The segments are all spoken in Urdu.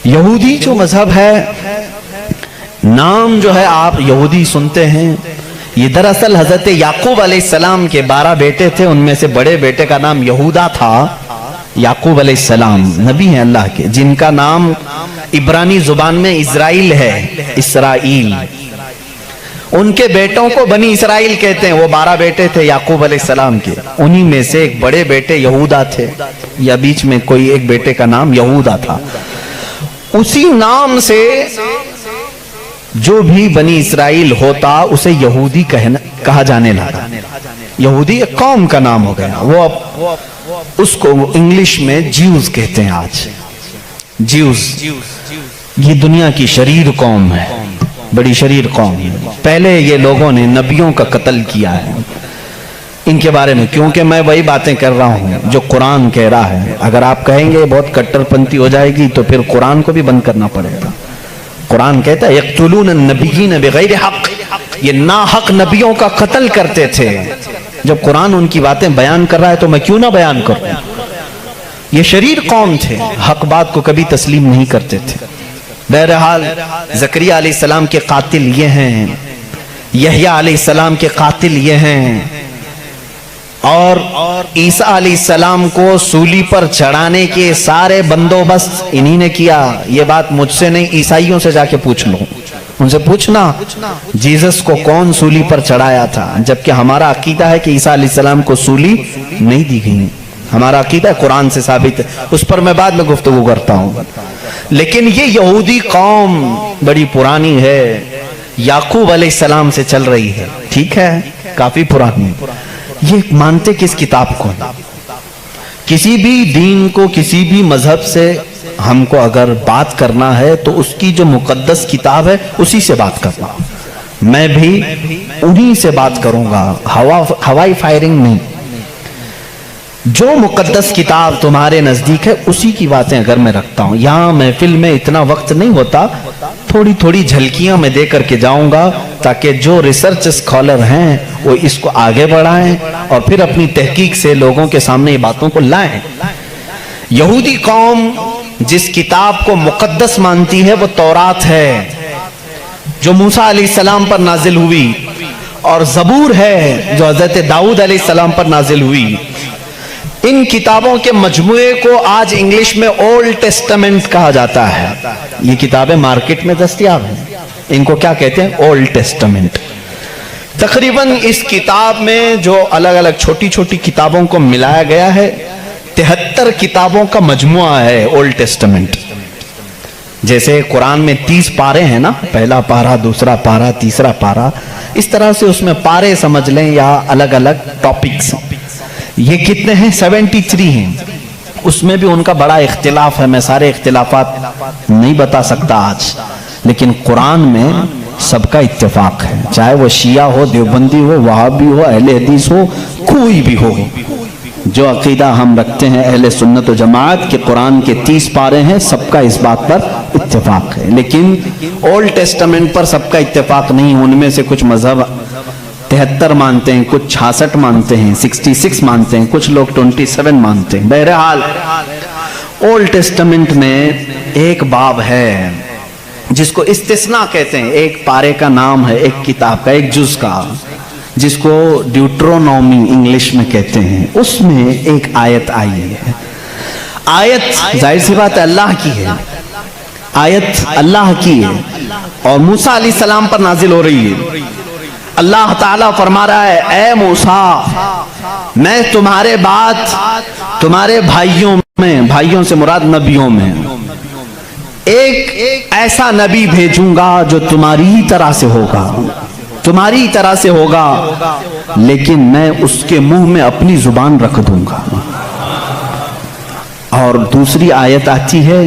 یہودی جو مذہب ہے، نام جو ہے آپ یہودی سنتے ہیں، یہ دراصل حضرت یعقوب علیہ السلام کے 12 بیٹے تھے، ان میں سے بڑے بیٹے کا نام یہودا تھا۔ یعقوب علیہ السلام نبی ہیں اللہ کے، جن کا نام عبرانی زبان میں اسرائیل ہے، اسرائیل۔ ان کے بیٹوں کو بنی اسرائیل کہتے ہیں۔ وہ 12 بیٹے تھے یعقوب علیہ السلام کے، انہی میں سے ایک بڑے بیٹے یہودا تھے، یا بیچ میں کوئی ایک بیٹے کا نام یہودا تھا۔ اسی نام سے جو بھی بنی اسرائیل ہوتا اسے یہودی کہا جانے لگا۔ یہودی ایک قوم کا نام ہو گیا، وہ اس کو انگلش میں جیوز کہتے ہیں آج۔ جیوز یہ دنیا کی شریر قوم ہے، بڑی شریر قوم ہے۔ پہلے یہ لوگوں نے نبیوں کا قتل کیا ہے۔ ان کے بارے میں کیونکہ میں وہی باتیں کر رہا ہوں جو قرآن کہہ رہا ہے۔ اگر آپ کہیں گے بہت کٹر پنتھی ہو جائے گی تو پھر قرآن کو بھی بند کرنا پڑے گا۔ قرآن کہتا ہے یقتلون النبیین بغیر حق، یہ ناحق نبیوں کا قتل کرتے تھے۔ جب قرآن ان کی باتیں بیان کر رہا ہے تو میں کیوں نہ بیان کروں؟ یہ شریر قوم تھے، حق بات کو کبھی تسلیم نہیں کرتے تھے۔ بہرحال زکریا علیہ السلام کے قاتل یہ ہیں، یحییٰ علیہ السلام کے قاتل یہ ہیں، اور عیسیٰ علیہ السلام کو سولی پر چڑھانے کے سارے بندوبست انہی نے کیا۔ یہ بات مجھ سے نہیں، عیسائیوں سے جا کے پوچھ لو، ان سے پوچھنا جیزس کو کون سولی پر چڑھایا تھا، جبکہ ہمارا عقیدہ ہے کہ عیسیٰ علیہ السلام کو سولی نہیں دی گئی۔ ہمارا عقیدہ قرآن سے ثابت ہے، اس پر میں بعد میں گفتگو کرتا ہوں۔ لیکن یہ یہودی قوم بڑی پرانی ہے، یعقوب علیہ السلام سے چل رہی ہے، ٹھیک ہے، کافی پرانی۔ یہ مانتے کس کتاب کو؟ کسی بھی دین کو، کسی بھی مذہب سے ہم کو اگر بات کرنا ہے تو اس کی جو مقدس کتاب ہے اسی سے بات کرنا۔ میں بھی انہی سے بات کروں گا، ہوائی فائرنگ نہیں۔ جو مقدس کتاب تمہارے نزدیک ہے اسی کی باتیں اگر میں رکھتا ہوں۔ یہاں محفل میں اتنا وقت نہیں ہوتا، تھوڑی تھوڑی جھلکیاں میں دے کر کے جاؤں گا تاکہ جو ریسرچ اسکالر ہیں وہ اس کو آگے بڑھائیں اور پھر اپنی تحقیق سے لوگوں کے سامنے یہ باتوں کو لائیں۔ یہودی قوم جس کتاب کو مقدس مانتی ہے وہ تورات ہے، جو موسیٰ علیہ السلام پر نازل ہوئی، اور زبور ہے جو حضرت داؤد علیہ السلام پر نازل ہوئی۔ ان کتابوں کے مجموعے کو آج انگلش میں اولڈ ٹیسٹمنٹ کہا جاتا ہے۔ یہ کتابیں مارکیٹ میں دستیاب ہیں، ان کو کیا کہتے ہیں؟ Old testament. تقریباً اس کتاب میں جو الگ الگ چھوٹی چھوٹی کتابوں کو ملایا گیا ہے 73 کتابوں کا مجموعہ ہے اولڈ ٹیسٹمنٹ۔ جیسے قرآن میں 30 پارے ہیں نا، پہلا پارا، دوسرا پارا، تیسرا پارا، اس طرح سے اس میں پارے سمجھ لیں یا الگ الگ ٹاپکس۔ یہ کتنے ہیں؟ 73 ہیں۔ اس میں بھی ان کا بڑا اختلاف ہے، میں سارے اختلافات نہیں بتا سکتا آج، لیکن قرآن میں سب کا اتفاق ہے، چاہے وہ شیعہ ہو، دیوبندی ہو، وہابی ہو، اہل حدیث ہو، کوئی بھی ہو۔ جو عقیدہ ہم رکھتے ہیں اہل سنت و جماعت کے قرآن کے 30 پارے ہیں، سب کا اس بات پر اتفاق ہے۔ لیکن اولڈ ٹیسٹمنٹ پر سب کا اتفاق نہیں، ان میں سے کچھ مذہب 73 مانتے ہیں، کچھ 66 مانتے ہیں، 66 مانتے ہیں، کچھ لوگ 27 مانتے ہیں۔ بہرحال اولڈ ٹیسٹمنٹ میں ایک باب ہے جس کو استثناء کہتے ہیں، ایک پارے کا نام ہے، ایک کتاب کا، ایک جز کا، جس کو ڈیوٹرونومی انگلش میں کہتے ہیں۔ اس میں ایک آیت آئی ہے۔ آیت ظاہر سی بات ہے اللہ کی ہے، آیت اللہ کی ہے اور موسیٰ علیہ السلام پر نازل ہو رہی ہے۔ اللہ تعالیٰ فرما رہا ہے اے موسیٰ، میں تمہارے بعد تمہارے بھائیوں میں، بھائیوں سے مراد نبیوں میں، ایک ایسا نبی بھیجوں گا جو تمہاری ہی طرح سے ہوگا، تمہاری طرح سے ہوگا، لیکن میں اس کے منہ میں اپنی زبان رکھ دوں گا۔ اور دوسری آیت آتی ہے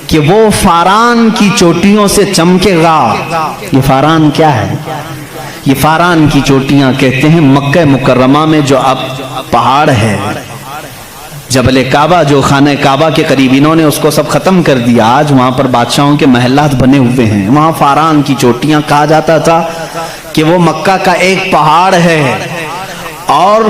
کہ وہ فاران کی چوٹیوں سے چمکے گا۔ یہ فاران کیا ہے؟ یہ فاران کی چوٹیاں کہتے ہیں مکہ مکرمہ میں جو اب پہاڑ ہے، جبل کعبہ جو خانہ کعبہ کے قریب، انہوں نے اس کو سب ختم کر دیا، آج وہاں پر بادشاہوں کے محلات بنے ہوئے ہیں۔ وہاں فاران کی چوٹیاں کہا جاتا تھا کہ وہ مکہ کا ایک پہاڑ ہے، اور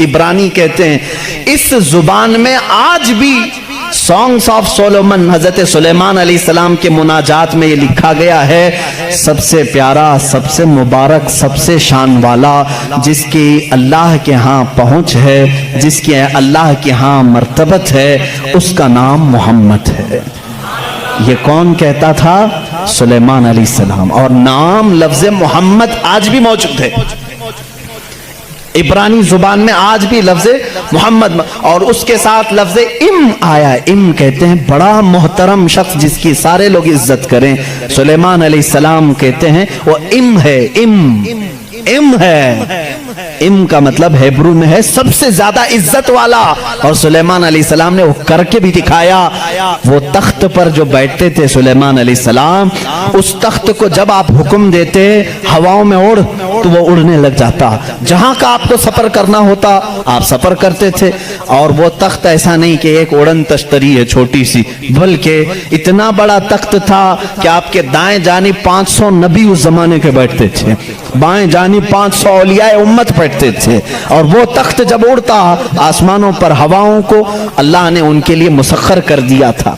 عبرانی کہتے ہیں۔ اس زبان میں آج بھی سانگس آف سولومن، حضرت سلیمان علیہ السلام کے مناجات میں یہ لکھا گیا ہے، سب سے پیارا، سب سے مبارک، سب سے شان والا، جس کی اللہ کے ہاں پہنچ ہے، جس کی اللہ کے ہاں مرتبت ہے، اس کا نام محمد ہے۔ یہ کون کہتا تھا؟ سلیمان علیہ السلام۔ اور نام لفظ محمد آج بھی موجود ہے، عبرانی زبان میں آج بھی لفظ محمد، اور اس کے ساتھ لفظ ام آیا۔ ام کہتے ہیں بڑا محترم شخص جس کی سارے لوگ عزت کریں، سلیمان علیہ السلام کہتے ہیں وہ ام ہے، ام ہے۔ ام کا مطلب ہیبرو میں ہے سب سے زیادہ عزت والا، اور سلیمان علیہ السلام نے وہ کر کے بھی دکھایا۔ وہ تخت پر جو بیٹھتے تھے سلیمان علیہ السلام، اس تخت کو جب آپ حکم دیتے ہواؤں میں اڑ تو وہ اڑنے لگ جاتا، جہاں کا آپ کو سفر کرنا ہوتا آپ سفر کرتے تھے۔ اور وہ تخت ایسا نہیں کہ ایک اڑن تشتری ہے چھوٹی سی، بلکہ اتنا بڑا تخت تھا کہ آپ کے دائیں جانب 500 نبی اس زمانے کے بیٹھتے تھے، بائیں جانب 500 اولیاء امت بیٹھتے تھے، اور وہ تخت جب اڑتا آسمانوں پر ہواؤں کو اللہ نے ان کے لیے مسخر کر دیا تھا،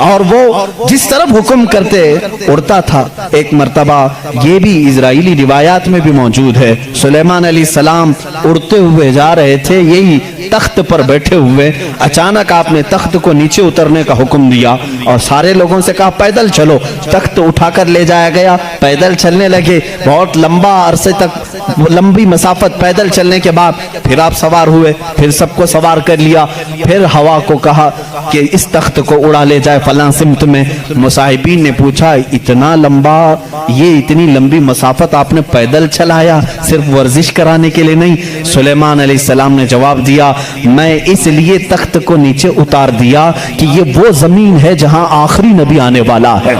اور وہ جس طرف حکم کرتے اڑتا تھا۔ ایک مرتبہ یہ بھی اسرائیلی روایات میں بھی موجود ہے، سلیمان علیہ السلام اڑتے ہوئے جا رہے تھے، یہی تخت پر بیٹھے ہوئے، اچانک آپ نے تخت کو نیچے اترنے کا حکم دیا اور سارے لوگوں سے کہا پیدل چلو۔ تخت اٹھا کر لے جایا گیا، پیدل چلنے لگے، بہت لمبا عرصے تک، لمبی مسافت پیدل چلنے کے بعد پھر آپ سوار ہوئے، پھر سب کو سوار کر لیا، پھر ہوا کو کہا کہ اس تخت کو اڑا لے جائے فلاں سمت میں۔ مصاحبین نے پوچھا اتنا لمبا، یہ اتنی لمبی مسافت آپ نے پیدل چلایا، صرف ورزش کرانے کے لیے نہیں؟ سلیمان علیہ السلام نے جواب دیا میں اس لیے تخت کو نیچے اتار دیا کہ یہ وہ زمین ہے جہاں آخری نبی آنے والا ہے،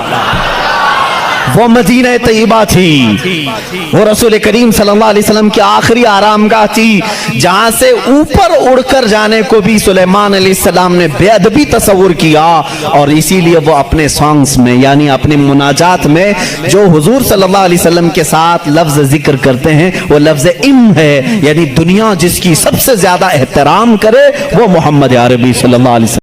وہ مدینہ طیبہ تھی، وہ رسول کریم صلی اللہ علیہ وسلم کی آخری آرام گاہ تھی، جہاں سے اوپر اڑ کر جانے کو بھی سلیمان علیہ السلام نے بے ادبی تصور کیا، اور اسی لیے وہ اپنے سانگز میں یعنی اپنے مناجات میں جو حضور صلی اللہ علیہ وسلم کے ساتھ لفظ ذکر کرتے ہیں وہ لفظ ام ہے، یعنی دنیا جس کی سب سے زیادہ احترام کرے وہ محمد عربی صلی اللہ علیہ وسلم